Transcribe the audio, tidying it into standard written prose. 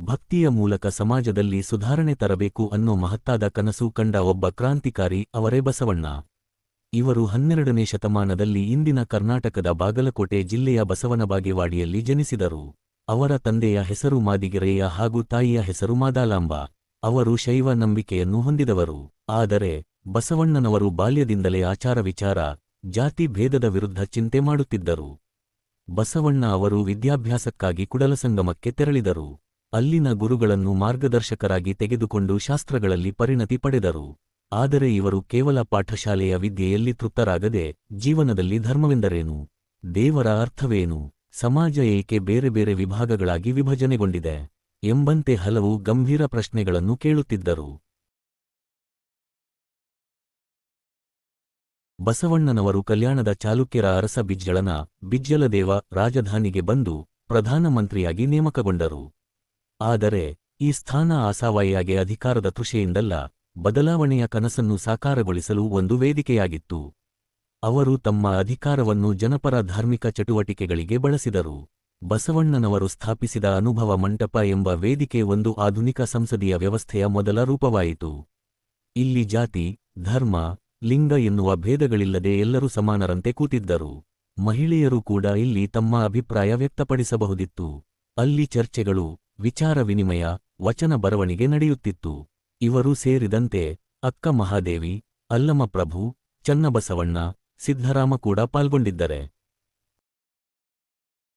ಭಕ್ತಿಯ ಮೂಲಕ ಸಮಾಜದಲ್ಲಿ ಸುಧಾರಣೆ ತರಬೇಕು ಅನ್ನೋ ಮಹತ್ತಾದ ಕನಸು ಕಂಡ ಒಬ್ಬ ಕ್ರಾಂತಿಕಾರಿ ಅವರೇ ಬಸವಣ್ಣ. ಇವರು 12ನೇ ಶತಮಾನದಲ್ಲಿ ಇಂದಿನ ಕರ್ನಾಟಕದ ಬಾಗಲಕೋಟೆ ಜಿಲ್ಲೆಯ ಬಸವನಬಾಗೇವಾಡಿಯಲ್ಲಿ ಜನಿಸಿದರು. ಅವರ ತಂದೆಯ ಹೆಸರು ಮಾದಿಗೆರೆಯ್ಯ ಹಾಗೂ ತಾಯಿಯ ಹೆಸರು ಮಾದಾಲಾಂಬ. ಅವರು ಶೈವ ನಂಬಿಕೆಯನ್ನು ಹೊಂದಿದವರು. ಆದರೆ ಬಸವಣ್ಣನವರು ಬಾಲ್ಯದಿಂದಲೇ ಆಚಾರ ವಿಚಾರ, ಜಾತಿ ಭೇದದ ವಿರುದ್ಧ ಚಿಂತೆ ಮಾಡುತ್ತಿದ್ದರು. ಬಸವಣ್ಣ ಅವರು ವಿದ್ಯಾಭ್ಯಾಸಕ್ಕಾಗಿ ಕುಡಲಸಂಗಮಕ್ಕೆ ತೆರಳಿದರು. ಅಲ್ಲಿನ ಗುರುಗಳನ್ನು ಮಾರ್ಗದರ್ಶಕರಾಗಿ ತೆಗೆದುಕೊಂಡು ಶಾಸ್ತ್ರಗಳಲ್ಲಿ ಪರಿಣತಿ ಪಡೆದರು. ಆದರೆ ಇವರು ಕೇವಲ ಪಾಠಶಾಲೆಯ ವಿದ್ಯೆಯಲ್ಲಿ ತೃಪ್ತರಾಗದೆ ಜೀವನದಲ್ಲಿ ಧರ್ಮವೆಂದರೇನು, ದೇವರ ಅರ್ಥವೇನು, ಸಮಾಜ ಏಕೆ ಬೇರೆ ಬೇರೆ ವಿಭಾಗಗಳಾಗಿ ವಿಭಜನೆಗೊಂಡಿದೆ ಎಂಬಂತೆ ಹಲವು ಗಂಭೀರ ಪ್ರಶ್ನೆಗಳನ್ನು ಕೇಳುತ್ತಿದ್ದರು. ಬಸವಣ್ಣನವರು ಕಲ್ಯಾಣದ ಚಾಲುಕ್ಯರ ಅರಸ ಬಿಜ್ಜಳದೇವ ರಾಜಧಾನಿಗೆ ಬಂದು ಪ್ರಧಾನಮಂತ್ರಿಯಾಗಿ ನೇಮಕಗೊಂಡರು. ಆದರೆ ಈ ಸ್ಥಾನ ಆಸಾವಾಯಿಯಾಗೆ ಅಧಿಕಾರದ ತೃಷೆಯಿಂದಲ್ಲ, ಬದಲಾವಣೆಯ ಕನಸನ್ನು ಸಾಕಾರಗೊಳಿಸಲು ಒಂದು ವೇದಿಕೆಯಾಗಿತ್ತು. ಅವರು ತಮ್ಮ ಅಧಿಕಾರವನ್ನು ಜನಪರ ಧಾರ್ಮಿಕ ಚಟುವಟಿಕೆಗಳಿಗೆ ಬಳಸಿದರು. ಬಸವಣ್ಣನವರು ಸ್ಥಾಪಿಸಿದ ಅನುಭವ ಮಂಟಪ ಎಂಬ ವೇದಿಕೆ ಒಂದು ಆಧುನಿಕ ಸಂಸದೀಯ ವ್ಯವಸ್ಥೆಯ ಮೊದಲ ರೂಪವಾಯಿತು. ಇಲ್ಲಿ ಜಾತಿ, ಧರ್ಮ, ಲಿಂಗ ಎನ್ನುವ ಭೇದಗಳಿಲ್ಲದೆ ಎಲ್ಲರೂ ಸಮಾನರಂತೆ ಕೂತಿದ್ದರು. ಮಹಿಳೆಯರು ಕೂಡ ಇಲ್ಲಿ ತಮ್ಮ ಅಭಿಪ್ರಾಯ ವ್ಯಕ್ತಪಡಿಸಬಹುದಿತ್ತು. ಅಲ್ಲಿ ಚರ್ಚೆಗಳು, ವಿಚಾರ ವಿನಿಮಯ, ವಚನ ಬರವಣಿಗೆ ನಡೆಯುತ್ತಿತ್ತು. ಇವರು ಸೇರಿದಂತೆ ಅಕ್ಕ ಮಹಾದೇವಿ, ಅಲ್ಲಮಪ್ರಭು, ಚನ್ನಬಸವಣ್ಣ, ಸಿದ್ಧರಾಮ ಕೂಡ ಪಾಲ್ಗೊಂಡಿದ್ದರೆ